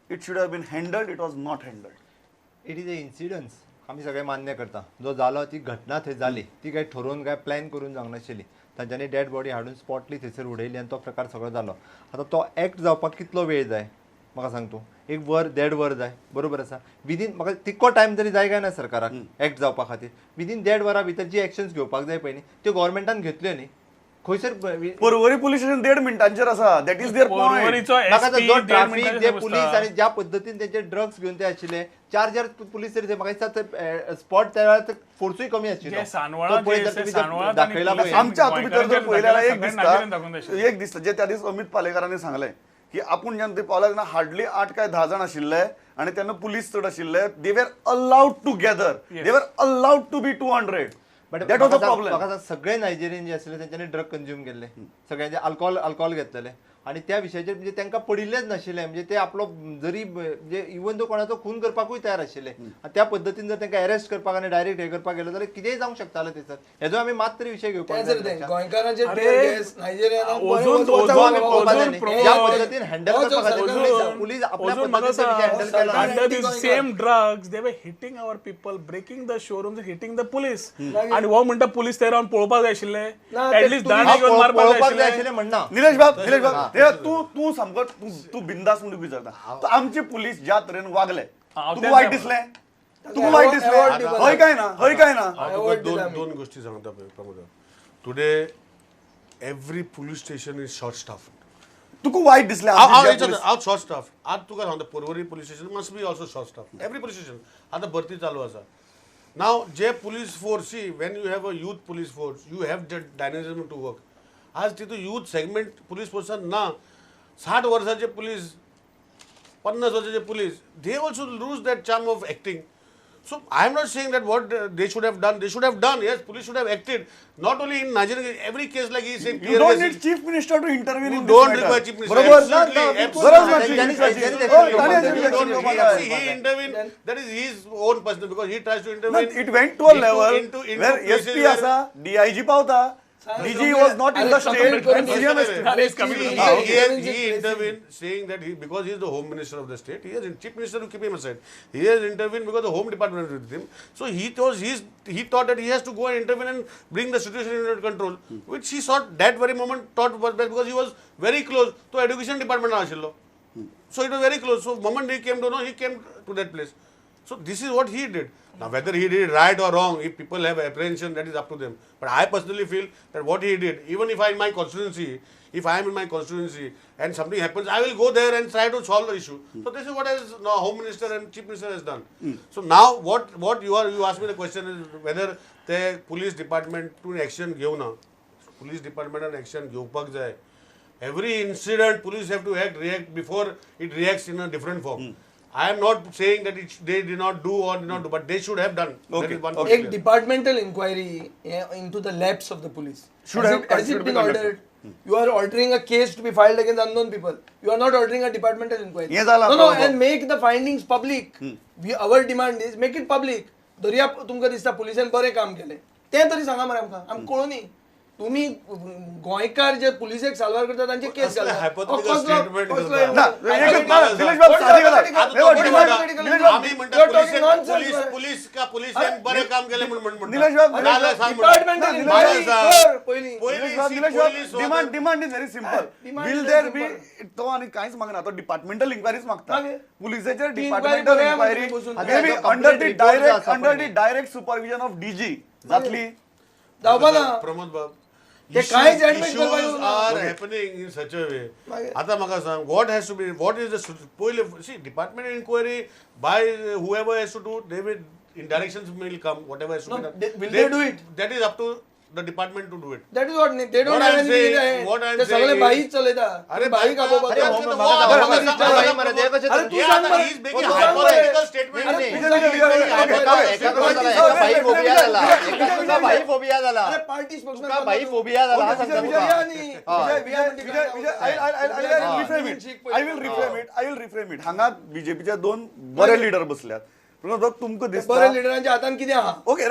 it should have been handled, it was not handled. It is a incidence आमी सगळे मान्य करता जो जालो ती घटना थंय जाली ती काय ठरोवन काय प्लॅन करून जावंक नाशिल्ली तांच्यांनी डेड बॉडी हाडून स्पॉटली थंयसर उडयली आनी तो प्रकार सगळो जालो आतां तो एक्ट जावपाक कितलो वेळ जाय म्हाका सांग तूं 1 वर 1.5 वर जाय बरोबर आसा विदीन म्हाका तितको टायम तरी जाय काय ना सरकाराक एक्ट जावपा खातीर विदीन 1.5 वरा भितर जी एक्शन्स घेवपाक जाय पळय न्ही त्यो गव्हर्मेंटान घेतल्यो न्ही खंयसर परवरी पुलीस स्टेशन 1.5 मिनटांचेर आसा. That is there point. परवरीचो म्हाका SP जो 1.5 ट्रॅफिक मिनटांचेर जे बसता. पुलीस आनी ज्या पद्दतीन तेंचे ड्रग्स घेवन ते आशिल्ले 4 पुलीस तरी म्हाका दिसता स्पॉट त्या वेळार फोर्सूय कमी आशिल्लो जे सांडवळा जे आसा, सांडवळा दाखयला आणि पळय आमच्या हातून भितर जर पळयल्यार एक नागेरान दाखोवन दिसता एक दिसता जे त्या दीस अमित पालेकरांनी सांगलें की आपूण जेन्ना थंय पावले तेन्ना हार्डली 8 काय 10 जाण आशिल्ले आनी तेन्ना पुलीस चड आशिल्ले. दे were allowed to gather, they were allowed to be 200. That was the problem. म्हाका सगळे नायजेरियन जे आसले तेंच्यांनी ड्रग कंज्यूम केल्ले सगळ्यांचे अल्कोहोल घेतलेले आणि त्या विशयाचेर म्हणजे तांकां पडिल्लेच नाशिल्ले म्हणजे ते आपलो जरी म्हणजे इवन तो कोणाचो खून करपाकूय तयार आशिल्ले आनी त्या पद्दतीन जर तांकां अरेस्ट करपाक आनी डायरेक्ट हे करपाक गेलो जाल्यार कितेंय जावंक शकताले थंयसर हेजो आमी मात तरी विशय घेवपाक गोंयकारांचे ज्या पद्दतीन हँडल करपाक खातीर पुलीस आपल्या पद्दतीन हँडल केला under these same drugs they were hitting our people, breaking the showrooms, hitting the police. आणि हो म्हणटा पुलीस ते रावन पळोवपाक जाय आशिल्ले ऍटलीस्ट दाणे घेवन मारपाक पळोवपाक जाय जाय आशिल्ले. आशिल्लें म्हणना निलेश बाब तू सामको तू बिंदास म्हणून विचारता आमचे पुलीस ज्या तरेन वागले तुका वायट दिसले तुका वायट दिसले हय काय ना दोन गोष्टी सांगता Pramod. Today every police station is short staff. तुका वायट दिसले आउट शॉर्ट स्टाफ आज तुका सांगता Porvorim police station must be also short staff. Every police station आता भरती चालू आसा. नाव जे police force see when you have a youth police force you have the dynamism to work. आज तिथं यूथ सेगमेंट पुलीस फोर्सान ना. 60 वर्षाचे पुलीस 50 वर्षाचे police they also loose that charm of acting. So I am not saying that what they should have done. They should have done. Yes, police should have acted. Not only in Nigeria, every case like he is saying. You don't need chief minister to intervene You in don't this require matter. chief minister. बरोबर He intervened. That is his own personal because he tries to intervene. It went to a level where SP आसा, DIG पावता, DG was not in the state and CM He intervened saying that because he is the home minister of the state, he has chief minister to keep him aside. He has intervened because the home department is with him. So he thought that he has to go and intervene and bring the situation under control, which he thought that very moment thought was best because he was very close to education department ashillo. So it was very close. So moment he came to know, he came to that place. So this is what he did. Now whether he did it right or wrong, if people have apprehension, that is up to them. But I personally feel that what he did, even if I am in my constituency and something happens, I will go there and try to solve the issue. So this is what has now Home Minister and Chief Minister has done. So now what you asked me the question is whether the police department to action घेऊ ना. Police department and action घेवपाक जाय. Every incident police have to react before it reacts in a different form. I am not saying that they did not do or did not do, but they should have done. Okay. एक departmental inquiry into the lapse of the police. Has it been ordered? You are ordering a case to be filed against unknown people. You are not ordering a departmental inquiry. No, and make the findings public. Our demand is make it public. दर्या तुमकां दिसता पुलिसांनी बरें काम केलें तें तरी सांगा मरे आमकां आमकां कळुनी तुम्ही गोंयकार जे पुलिसेक साल्वार करतात तांचे case demand is very simple. Will there be तो आणि काहीच मागना तो डिपार्टमेंटल इन्क्वायरीज मागता. पुलिसेचेर departmental inquiry under the direct supervision of DG जातली. प्रमोद बाब issues are happening in such a way. आता म्हाका सांग what has to be, what is the पहिले see department inquiry by whoever has to do, they will in directions will come whatever has to be done. Will they do it? That is up to the department to do it. That is what they don't have anything. What I am saying सगळे बाईच चलयता. अरे बाई का बाबा he is making hypothetical statement. भाई phobia झाला अरे party स्पोक्समॅन भाई फोबिया झाला I will reframe it. हांगा बीजेपीचे 2 बरे लीडर बसल्यात. तुमकां दिसता बरे लिडरांच्या हातान कितें आहा? Okay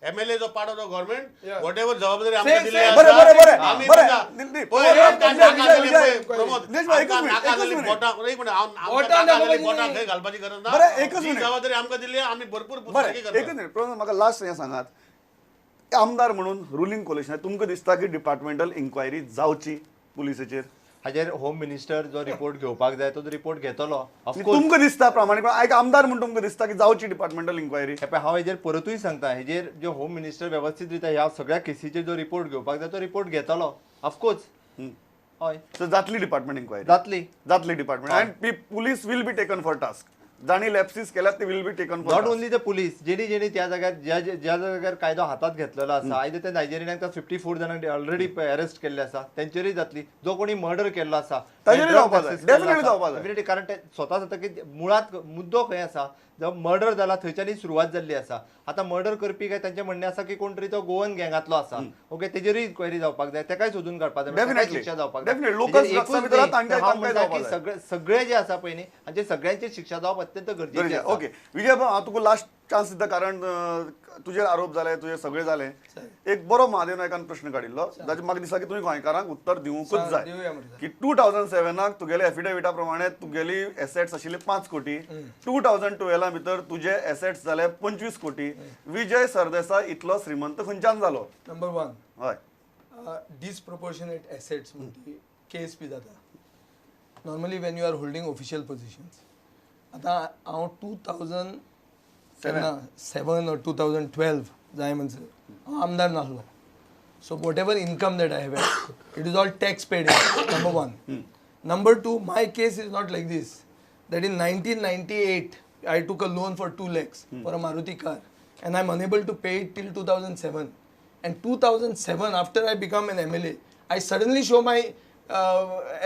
MLA is a part of the government. Yeah. Whatever जबाबदारी आमकां Say- दिल्ली say- आसा, बरे, आमी बरे, दिता. दिलीप, पळय, विजय, आमकां विजय, नाका जाली विजय, पळय, प्रमोद. दिनेश भाई, एकच आमकां मिनिट, नाका एकच जाली मिनिट. बोटां, एक मिनिट, आमकां बोटां नाका दाखोवपाची जाली बोटां न्ही. खंय घालपाची गरज ना. बरे, एकच जी मिनिट. जबाबदारी आमकां दिली आमी भरपूर बरं पुस्तकी एकच करता. मिनिट प्रवीण, म्हाका लास्ट हें सांगात आमदार म्हणून रुलींग कोलिशन तुमकां दिसता की डिपार्टमेंटल इन्क्वायरी जावची पुलिसेचेर हाजेर होम मिनिस्टर जो रिपोर्ट घेवपाक जाय तो रिपोर्ट घेतलो ऑफकोर्स. तुमकां दिसता प्रामाणीकपणान एक आमदार म्हणून तुमकां दिसता की जावची डिपार्टमेंटल इन्क्वायरी हे पळय हांव हेजेर परतूय सांगता हेजेर जो होम मिनिस्टर वेवस्थीत रित्या ह्या सगळ्या केसीचेर जो रिपोर्ट घेवपाक जाय तो रिपोर्ट घेतलो ऑफकोर्स. हय सो जातली डिपार्टमेंट इन्क्वायरी जातली department and police will be taken for task जाणी लॅप्सीस केल्यात ते will be taken for not only the police जेणी त्या जाग्यार ज्या जाग्यार कायदो हातात घेतलेलो आसा आयज त्या नायजेरियनाक 54 जाणांक ऑलरेडी अरेस्ट केल्ले आसा तेंचेरूय जातली जो कोणी मर्डर केल्लो आसा ताचेरूय जावपाक जाय. Definitely जावपाक जाय. Definitely, कारण ते स्वता जाता की मुळात मुद्दो खंय आसा जो मर्डर जाला थंयच्यानी सुरवात जाल्ली आसा. आतां मर्डर करपी काय तांचें म्हणणें आसा की कोण तरी तो गोवन गँगातलो आसा ओके तेजेरूय इन्क्वायरी जावपाक जाय तेकाय सोदून काडपाक जाय ताकाय Definitely. शिक्षा जावपाक जाय. Definitely. Local हेजेर एकूच structure भितर न्ही, तांकां- तर हांव तांकां म्हणटा जावपाक की जाय. सगळे जे आसा पळय न्ही हांचे सगळ्यांची शिक्षा जावप अत्यंत गरजेची आसा. ओके विजय भाऊ हांव तुका लास्ट चान्स दिता कारण तुजेर आरोप जाले तुजे सगळे जाले एक बरो महादेव नायकान प्रश्न काडिल्लो जाचे म्हाका दिसता की तुवें गोंयकारांक उत्तर दिवंकूच जाय दिवया म्हणटा. की 2007 तुगेले एफिडेविटा प्रमाणे तुगेली एसेट्स आशिल्ले 5 कोटी 2012 भितर तुजे एसेट्स जाले 25 कोटी विजय सरदेसाय इतलो श्रीमंत खंयच्यान जालो नंबर 1 हय disproportionate assets म्हणटी केस बी जाता normally when you are holding official positions आतां हांव 2007 or 2012 जाय म्हणसर हांव आमदार नासलो so whatever income that I have it is all tax paid number 1 number 2 my case is not like this that in 1998 I took a loan for 2 lakhs for a Maruti car and I'm unable to pay it till 2007 and 2007 after I become an MLA I suddenly show my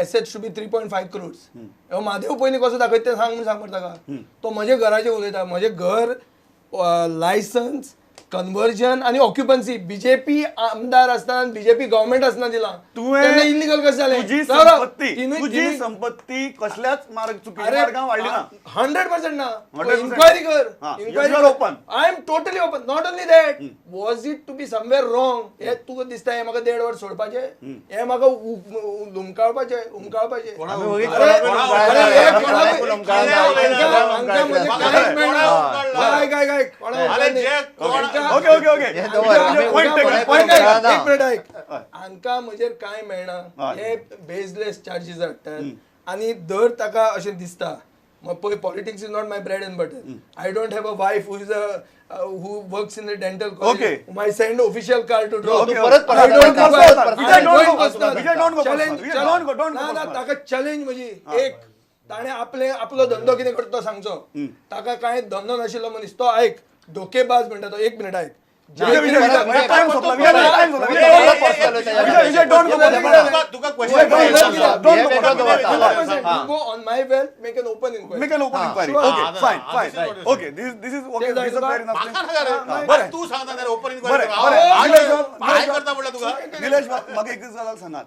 assets to be 3.5 crores Mahadev पयलीं कसो दाखयता तें सांग म्हणून सांग ताका तो म्हजे घराचें उलयता म्हजें घर लायसन्स कन्वर्जन आणि ऑक्युपन्सी बीजेपी आमदार असताना बीजेपी गव्हर्नमेंट असताना दिला तुवें इलिगल कसं झाले तुझी संपत्ती कसल्याच चुकीच्या मार्गान वाडली ना 100% ना 100%. इन्क्वायरी कर हा, inquiry you are open. I am totally open not only that was it to be somewhere wrong हे तुका दिसता हे म्हाका 1.5 वर्स सोडपाचे हे म्हाका उमकाळपाचे आमी वगीच अरे, कोणाक अरे, हे कोणाक कोणाक- उमकाळना, हांकां म्हणजे कोणाक कांयच मेळना. उमकाळना. काय कोणाक अरे, उमकाळना. जे कोण- ओके ओके ओके हे दवर, आमी point उद्या taken, कोणाक point taken. उमकाळना. एक मिनिट ऐक हांकां म्हजेर कांय मेळना हय. हे बेजलेस चार्जीस हाडटात आनी दर ताका अशें दिसता पळय politics is not my bread end butter I don't have a wife who is who works in the dental college Okay. whom I send official car to draw. Okay, परत okay. परत I don't go परत personal. परत Vijay, don't go personal. personal. Vijay, don't go Challenge, personal. Vijay, don't go ना personal. ताका challenge म्हणजे एक ताणे आपलो धंदो कितें करता तो सांगचो ताका कांय धंदो नाशिल्लो मनीस तो ऐक धोकेबाज म्हणटा तो एक मिनिट ऐक विजय, विजय, विजय, विजय, time संपला. विजय, विजय, time संपला. विजय, विजय, विजय, विजय, don't go Vijay, personal. Vijay, Tuka Don't question go विचारता. personal. Don't go Behavior personal. don't go personal. 100% you go on my wealth make an open inquiry Make an open inquiry. Sure. Okay, Ah, fine, ah, fine. this is what it is. Okay, this is okay. ते This is जायचं fair enough. म्हाका नका रे. बरं. म्हाका तू सांगता रे open बरं, inquiry बरं. निलेश भाऊ, काय करता म्हणलं तुका निलेश म्हाका एकच गजाल सांगात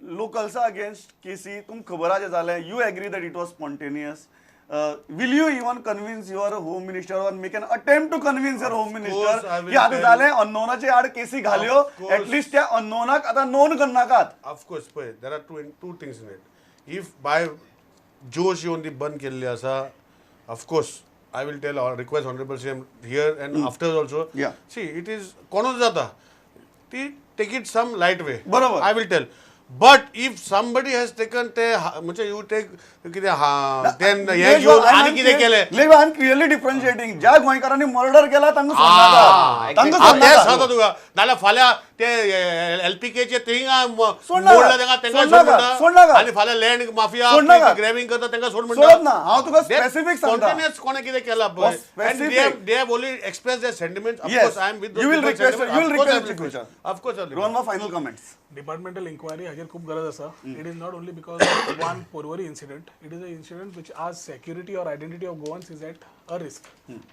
लोकल्सा अगेन्स्ट केसी तुमकां खबर आहा जें जालें you agree that it was spontaneous will you even convince your home minister or make an attempt to convince your home course, I minister will की आता tell- जालें अननोनाचे आड केसी घाल्यो Of course. ऍटलिस्ट त्या अननोनाक आता नोंद करनाकात Of course, पळय there are two things in it. If by जोश येवन ती बंद केल्ली आसा, of course, I will tell or request honorable CM here and after also. Yeah. See, it is कोणूच जाता. ती take it some light way. बरोबर. I will tell. But if somebody has taken ते म्हणजे you take कितें then हे घेऊन आणि कितें केलें आय एम क्लियरली डिफरन्शिएटिंग ज्या गोंयकारांनी मर्डर केला तांकां सोडनाका तांकां तेच सांगता सोडनाका तुका नाल्यार फाल्यां ते एलपीकेचे थिंगा सोडनाका. मोडला तेंका तेंका सोड सोडनाका. म्हणटा आणि फाल्यां लँड माफिया सोडनाका. ग्रॅबिंग करता तेंका सोड सोडत ना. हांव तुका specific सांगता. स्पॉन्टेनियस कोणे कितें केला पळय specific. and they have only expressed their sentiments. Of Yes. course, I am with those You will people's request- sentiments. you will Of course, I request will the request. Of course, I will Rohan final comments departmental inquiry हाजेर खूब गरज आसा it is not only because of one Porvorim incident it is a incident which आज security or identity of Goans is at a risk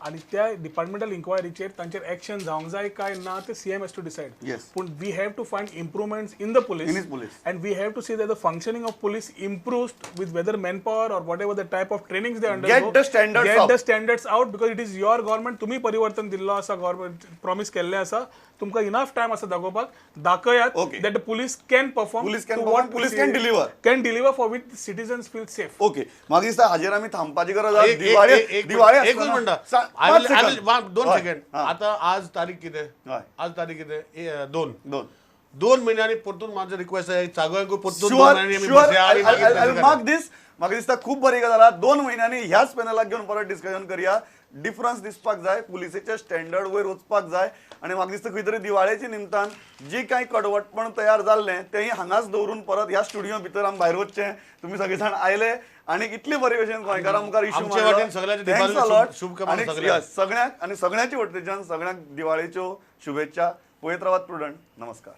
आणि त्या departmental इन्क्वायरीचेर तांचेर action जावंक जाय काय ना ते CM has to decide Yes. पूण we have to find improvements in the In his police. police and we have to see that the functioning of police improves with whether manpower or whatever the type of trainings they undergo. the standards get out. the standards out because it is your government. तुम्ही परिवर्तन दिल्लो आसा, government promise केल्ले आसा, तुमकां enough time आसा दाखोवपाक, दाखयात Okay. that the police can perform Police can to perform, what police can deliver. can deliver for which citizens feel safe. Okay म्हाका दिसता हाजेर आमी थांबपाची गरज आसा. एक- दिवाळी एक- एक दिवाळी मिनिट, एकूच आसतना- मिनिट. सा- I पाच will- I will- second. One- दोन हय, सेकंड हा. आता आज तारीख किती हय. आज तारीख किती 2 दोन महिन्यांनी परतून माझं रिक्वेस्ट आहे सगळ्यांक परतून 2 शुअर महिन्यांनी आम्ही शुअर बसया आणि मागीर तांचे मार्क करा. दीस म्हाका दिसता खूब बरी गजाल आहा. 2 महिन्यांनी ह्याच पॅनलाक घेवन परत डिस्कशन करया. डिफरन्स दिसपाक जाय, पुलिसेचे स्टँडर्ड वयर वचपाक जाय आनी म्हाका दिसता खंय तरी दिवाळेच्या निमतान जी कांय कडवटपण तयार जाल्लें तेंय हांगाच दवरून परत ह्या स्टुडियो भितर आमी भायर वचचें. तुमी सगळे जाण आयले आनी इतले बरे भशेन गोंयकारां मुखार इश्यू आमचे वाटेन सगळ्यांचे दिवाळी शुभकामना सगळ्यांक. सगळ्यांक आनी सगळ्यांचे वटेच्यान सगळ्यांक दिवाळेच्यो शुभेच्छा. पळयत रावात प्रुडंट. नमस्कार.